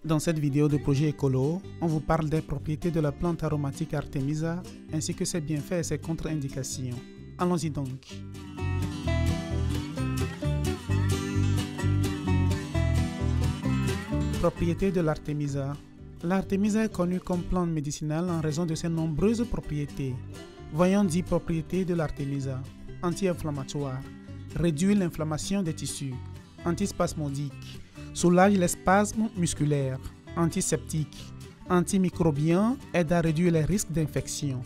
Dans cette vidéo de projet écolo, on vous parle des propriétés de la plante aromatique Artemisa ainsi que ses bienfaits et ses contre-indications. Allons-y donc. Propriétés de l'Artemisa. L'Artemisa est connue comme plante médicinale en raison de ses nombreuses propriétés. Voyons 10 propriétés de l'Artemisa. Anti-inflammatoire, réduit l'inflammation des tissus, antispasmodique, soulage les spasmes musculaires, antiseptique, antimicrobien, aide à réduire les risques d'infection,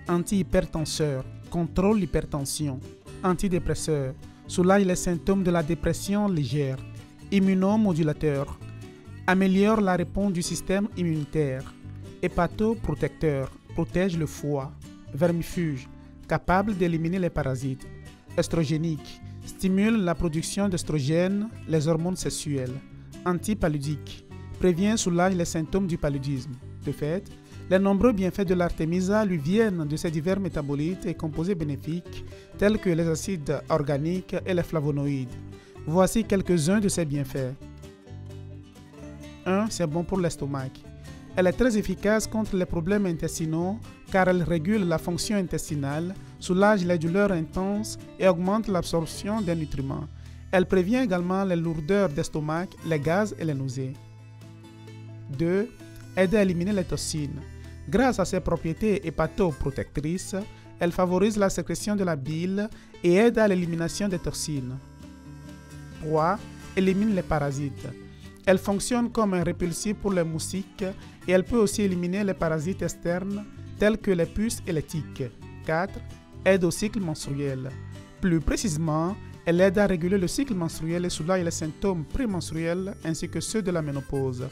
antihypertenseur, contrôle l'hypertension, antidépresseur, soulage les symptômes de la dépression légère, immunomodulateur, améliore la réponse du système immunitaire, hépatoprotecteur, protège le foie, vermifuge, capable d'éliminer les parasites, œstrogénique, stimule la production d'œstrogènes, les hormones sexuelles, antipaludique, prévient et soulage les symptômes du paludisme. De fait, les nombreux bienfaits de l'Artemisa lui viennent de ses divers métabolites et composés bénéfiques tels que les acides organiques et les flavonoïdes. Voici quelques-uns de ses bienfaits. 1. C'est bon pour l'estomac. Elle est très efficace contre les problèmes intestinaux car elle régule la fonction intestinale, soulage les douleurs intenses et augmente l'absorption des nutriments. Elle prévient également les lourdeurs d'estomac, les gaz et les nausées. 2. Aide à éliminer les toxines. Grâce à ses propriétés hépatoprotectrices, elle favorise la sécrétion de la bile et aide à l'élimination des toxines. 3. Élimine les parasites. Elle fonctionne comme un répulsif pour les moustiques et elle peut aussi éliminer les parasites externes tels que les puces et les tiques. 4. Aide au cycle menstruel. Plus précisément, elle aide à réguler le cycle menstruel et soulage les symptômes prémenstruels ainsi que ceux de la ménopause.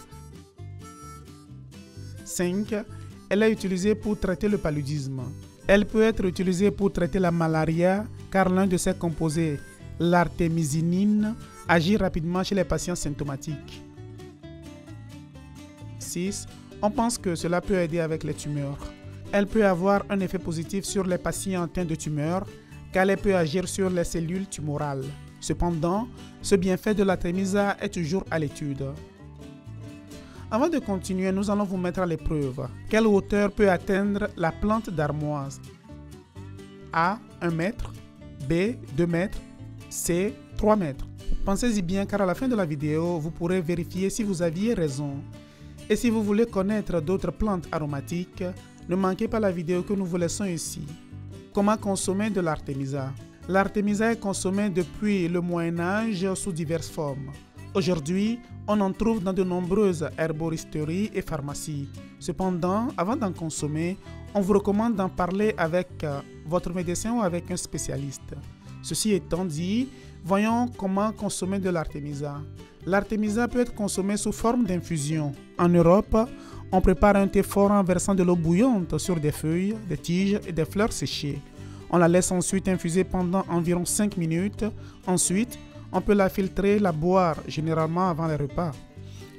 5. Elle est utilisée pour traiter le paludisme. Elle peut être utilisée pour traiter la malaria car l'un de ses composés, l'artémisinine, agit rapidement chez les patients symptomatiques. 6. On pense que cela peut aider avec les tumeurs. Elle peut avoir un effet positif sur les patients atteints de tumeurs car elle peut agir sur les cellules tumorales. Cependant, ce bienfait de l'Artemisa est toujours à l'étude. Avant de continuer, nous allons vous mettre à l'épreuve. Quelle hauteur peut atteindre la plante d'armoise? A. 1 mètre. B. 2 mètres. C. 3 mètres. Pensez-y bien car à la fin de la vidéo, vous pourrez vérifier si vous aviez raison. Et si vous voulez connaître d'autres plantes aromatiques, ne manquez pas la vidéo que nous vous laissons ici. Comment consommer de l'Artemisa? L'Artemisa est consommée depuis le Moyen-Âge sous diverses formes. Aujourd'hui, on en trouve dans de nombreuses herboristeries et pharmacies. Cependant, avant d'en consommer, on vous recommande d'en parler avec votre médecin ou avec un spécialiste. Ceci étant dit, voyons comment consommer de l'Artemisa. L'Artemisa peut être consommée sous forme d'infusion. En Europe, on prépare un thé fort en versant de l'eau bouillante sur des feuilles, des tiges et des fleurs séchées. On la laisse ensuite infuser pendant environ 5 minutes. Ensuite, on peut la filtrer et la boire, généralement avant les repas.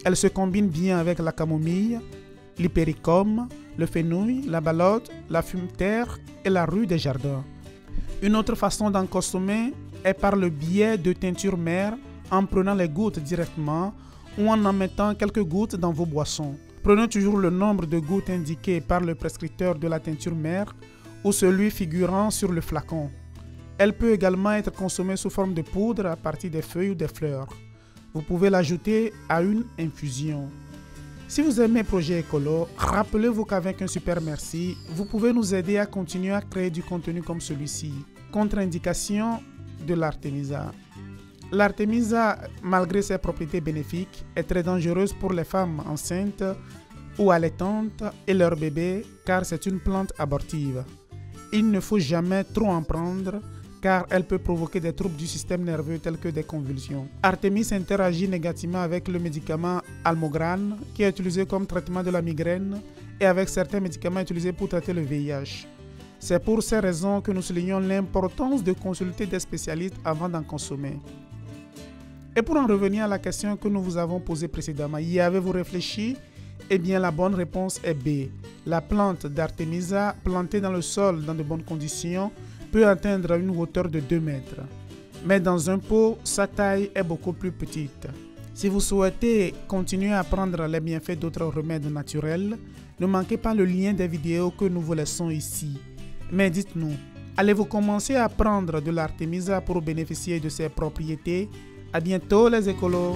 Elle se combine bien avec la camomille, l'hypericum, le fenouil, la balote, la fumeterre et la rue des jardins. Une autre façon d'en consommer est par le biais de teinture mère en prenant les gouttes directement ou en mettant quelques gouttes dans vos boissons. Prenez toujours le nombre de gouttes indiqué par le prescripteur de la teinture mère ou celui figurant sur le flacon. Elle peut également être consommée sous forme de poudre à partir des feuilles ou des fleurs. Vous pouvez l'ajouter à une infusion. Si vous aimez Projet Écolo, rappelez-vous qu'avec un super merci, vous pouvez nous aider à continuer à créer du contenu comme celui-ci. Contre-indication de l'Artemisa. L'Artemisa, malgré ses propriétés bénéfiques, est très dangereuse pour les femmes enceintes ou allaitantes et leurs bébés car c'est une plante abortive. Il ne faut jamais trop en prendre car elle peut provoquer des troubles du système nerveux tels que des convulsions. Artemis interagit négativement avec le médicament Almogran qui est utilisé comme traitement de la migraine et avec certains médicaments utilisés pour traiter le VIH. C'est pour ces raisons que nous soulignons l'importance de consulter des spécialistes avant d'en consommer. Et pour en revenir à la question que nous vous avons posée précédemment, y avez-vous réfléchi? Eh bien, la bonne réponse est B. La plante d'Artemisa, plantée dans le sol dans de bonnes conditions, peut atteindre une hauteur de 2 mètres. Mais dans un pot, sa taille est beaucoup plus petite. Si vous souhaitez continuer à apprendre les bienfaits d'autres remèdes naturels, ne manquez pas le lien des vidéos que nous vous laissons ici. Mais dites-nous, allez-vous commencer à prendre de l'artémisia pour bénéficier de ses propriétés? À bientôt les écolos!